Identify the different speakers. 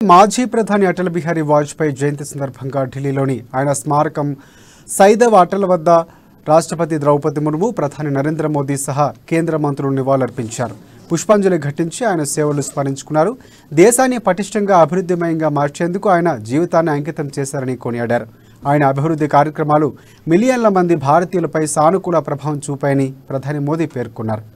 Speaker 1: మాజీ ప్రధాని అటల్ బిహారీ వాజ్పేయి జయంతి సందర్భంగా ఢిల్లీలోని ఆయన స్మారకం సైదవ్ అటల్ వద్ద రాష్ట్రపతి ద్రౌపది ముర్ము, ప్రధాని నరేంద్ర మోదీ సహా కేంద్ర మంత్రులు నివాళులర్పించారు. పుష్పాంజలి ఘటించి ఆయన సేవలు స్మరించుకున్నారు. దేశాన్ని పటిష్టంగా అభివృద్ధిమయంగా మార్చేందుకు ఆయన జీవితాన్ని అంకితం చేశారని కొనియాడారు. ఆయన అభివృద్ధి కార్యక్రమాలు మిలియన్ల మంది భారతీయులపై సానుకూల ప్రభావం చూపాయని ప్రధాని మోదీ పేర్కొన్నారు.